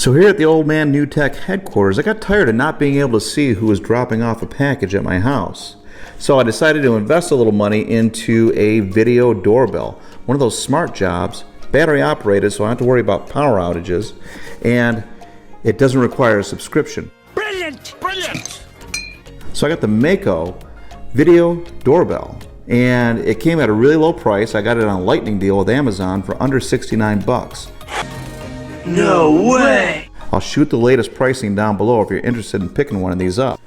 So here at the Old Man New Tech headquarters, I got tired of not being able to see who was dropping off a package at my house. So I decided to invest a little money into a video doorbell. One of those smart jobs, battery operated, so I don't have to worry about power outages, and it doesn't require a subscription. Brilliant! Brilliant! So I got the Mako video doorbell, and it came at a really low price. I got it on a lightning deal with Amazon for under 69 bucks. No way! I'll shoot the latest pricing down below if you're interested in picking one of these up.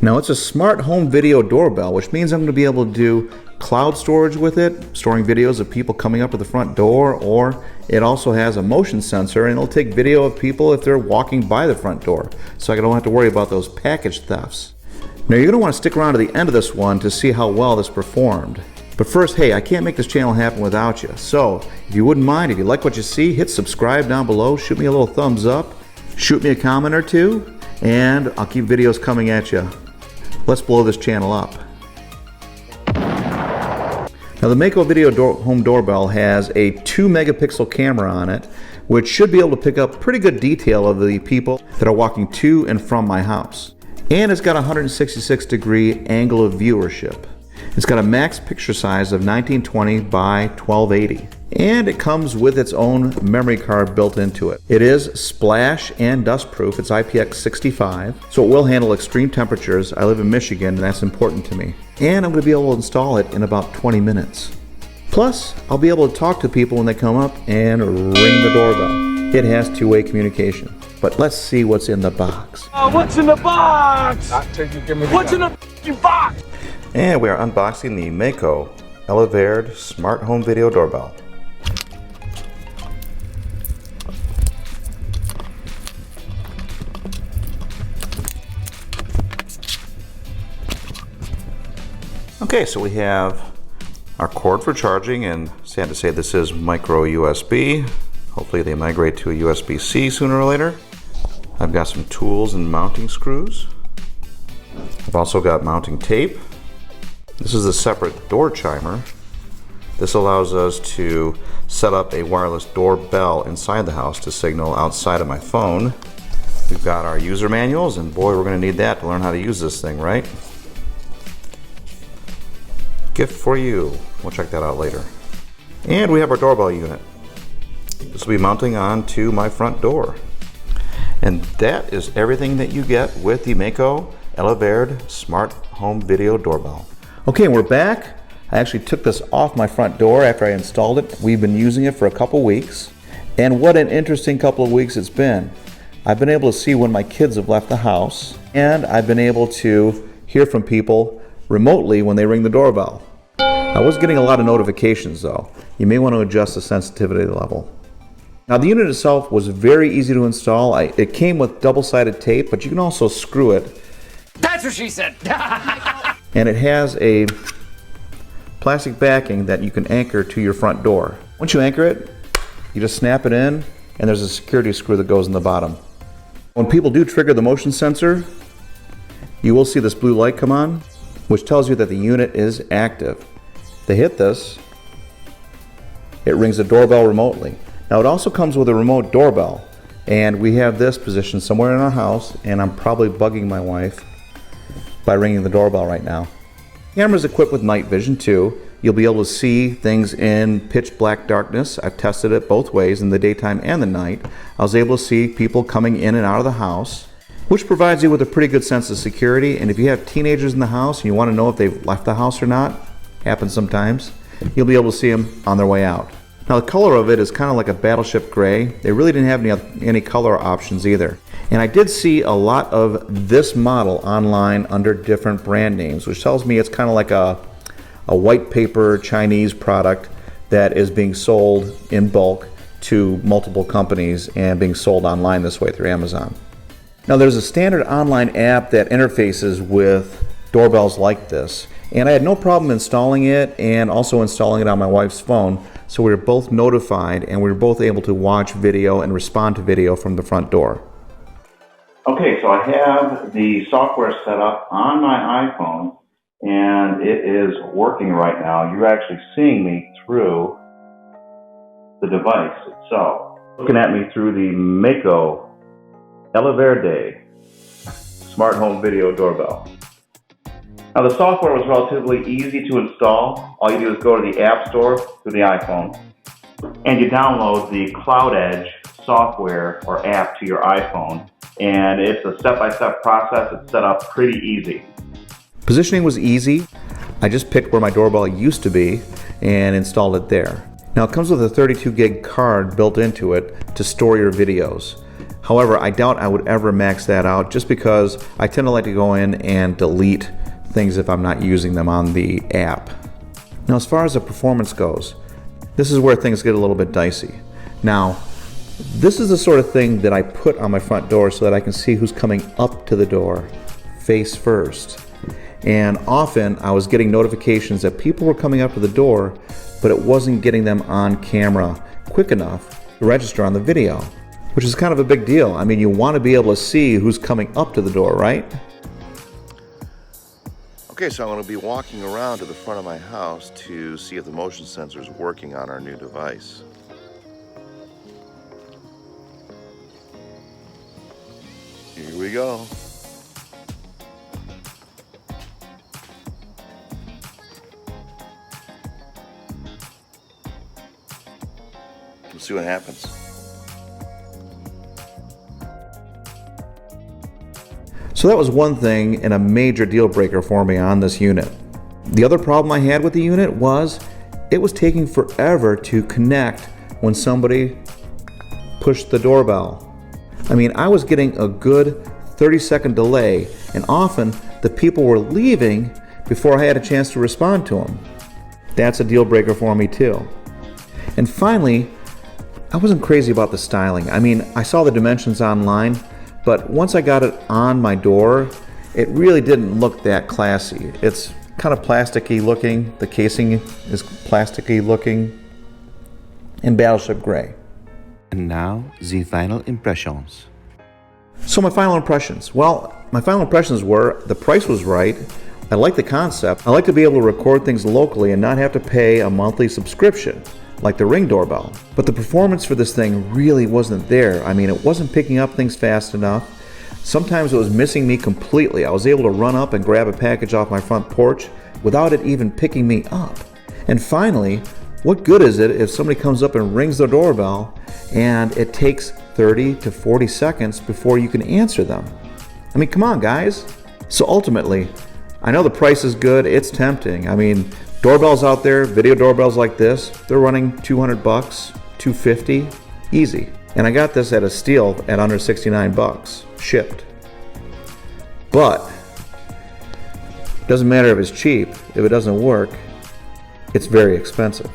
Now it's a smart home video doorbell, which means I'm going to be able to do cloud storage with it, storing videos of people coming up to the front door, or it also has a motion sensor and it'll take video of people if they're walking by the front door, so I don't have to worry about those package thefts. Now you're going to want to stick around to the end of this one to see how well this performed. But first, hey, I can't make this channel happen without you. So, if you wouldn't mind, if you like what you see, hit subscribe down below, shoot me a little thumbs up, shoot me a comment or two, and I'll keep videos coming at you. Let's blow this channel up. Now the Mako Video Home Doorbell has a 2 megapixel camera on it, which should be able to pick up pretty good detail of the people that are walking to and from my house. And it's got a 166-degree angle of viewership. It's got a max picture size of 1920 by 1280. And it comes with its own memory card built into it. It is splash and dust proof. It's IPX65, so it will handle extreme temperatures. I live in Michigan, and that's important to me. And I'm going to be able to install it in about 20 minutes. Plus, I'll be able to talk to people when they come up and ring the doorbell. It has two-way communication. But let's see what's in the box. What's in the box? What's in the box? And we are unboxing the Mako Eleverd Smart Home Video Doorbell. Okay, so we have our cord for charging, and sad to say this is micro USB. Hopefully they migrate to a USB-C sooner or later. I've got some tools and mounting screws. I've also got mounting tape. This is a separate door chimer. This allows us to set up a wireless doorbell inside the house to signal outside of my phone. We've got our user manuals, and boy, we're going to need that to learn how to use this thing, right? Gift for you. We'll check that out later. And we have our doorbell unit. This will be mounting onto my front door. And that is everything that you get with the Mako Eleverd Smart Home Video Doorbell. Okay, we're back. I actually took this off my front door after I installed it. We've been using it for a couple weeks. And what an interesting couple of weeks it's been. I've been able to see when my kids have left the house, and I've been able to hear from people remotely when they ring the doorbell. I was getting a lot of notifications though. You may want to adjust the sensitivity level. Now the unit itself was very easy to install. It came with double-sided tape, but you can also screw it. That's what she said! And it has a plastic backing that you can anchor to your front door. Once you anchor it, you just snap it in, and there's a security screw that goes in the bottom. When people do trigger the motion sensor, you will see this blue light come on, which tells you that the unit is active. If they hit this, it rings the doorbell remotely. Now it also comes with a remote doorbell, and we have this positioned somewhere in our house, and I'm probably bugging my wife by ringing the doorbell right now. The camera is equipped with night vision too. You'll be able to see things in pitch black darkness. I've tested it both ways, in the daytime and the night. I was able to see people coming in and out of the house, which provides you with a pretty good sense of security. And if you have teenagers in the house and you want to know if they've left the house or not, happens sometimes, you'll be able to see them on their way out. Now the color of it is kind of like a battleship gray. They really didn't have any color options either. And I did see a lot of this model online under different brand names, which tells me it's kind of like a white paper Chinese product that is being sold in bulk to multiple companies and being sold online this way through Amazon. Now there's a standard online app that interfaces with doorbells like this, and I had no problem installing it and also installing it on my wife's phone, so we were both notified and we were both able to watch video and respond to video from the front door. Okay, so I have the software set up on my iPhone, and it is working right now. You're actually seeing me through the device itself. Looking at me through the Mako Ella Verde Smart Home Video Doorbell. Now the software was relatively easy to install. All you do is go to the App Store through the iPhone and you download the CloudEdge software or app to your iPhone, and it's a step-by-step process. It's set up pretty easy. Positioning was easy. I just picked where my doorbell used to be and installed it there. Now it comes with a 32 gig card built into it to store your videos. However, I doubt I would ever max that out just because I tend to like to go in and delete things if I'm not using them on the app. Now as far as the performance goes, this is where things get a little bit dicey. Now, this is the sort of thing that I put on my front door so that I can see who's coming up to the door, face first. And often I was getting notifications that people were coming up to the door, but it wasn't getting them on camera quick enough to register on the video, which is kind of a big deal. I mean, you want to be able to see who's coming up to the door, right? Okay, so I'm going to be walking around to the front of my house to see if the motion sensor is working on our new device. Here we go. Let's see what happens. So that was one thing and a major deal breaker for me on this unit. The other problem I had with the unit was it was taking forever to connect when somebody pushed the doorbell. I mean, I was getting a good 30-second delay, and often the people were leaving before I had a chance to respond to them. That's a deal breaker for me too. And finally, I wasn't crazy about the styling. I mean, I saw the dimensions online, but once I got it on my door, it really didn't look that classy. It's kind of plasticky looking. The casing is plasticky looking in Battleship Gray. And now, the final impressions. So my final impressions. Well, my final impressions were the price was right. I like the concept. I like to be able to record things locally and not have to pay a monthly subscription like the Ring doorbell. But the performance for this thing really wasn't there. I mean, it wasn't picking up things fast enough. Sometimes it was missing me completely. I was able to run up and grab a package off my front porch without it even picking me up. And finally, what good is it if somebody comes up and rings the doorbell and it takes 30 to 40 seconds before you can answer them? I mean, come on, guys. So ultimately, I know the price is good. It's tempting. I mean, doorbells out there, video doorbells like this, they're running $200, $250, easy. And I got this at a steal at under $69, shipped. But doesn't matter if it's cheap. If it doesn't work, it's very expensive.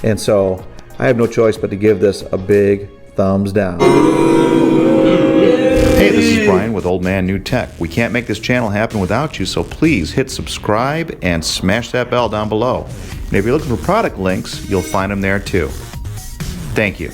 And so I have no choice but to give this a big thumbs down. Hey, this is Brian with Old Man New Tech. We can't make this channel happen without you, so please hit subscribe and smash that bell down below. And if you're looking for product links, you'll find them there too. Thank you.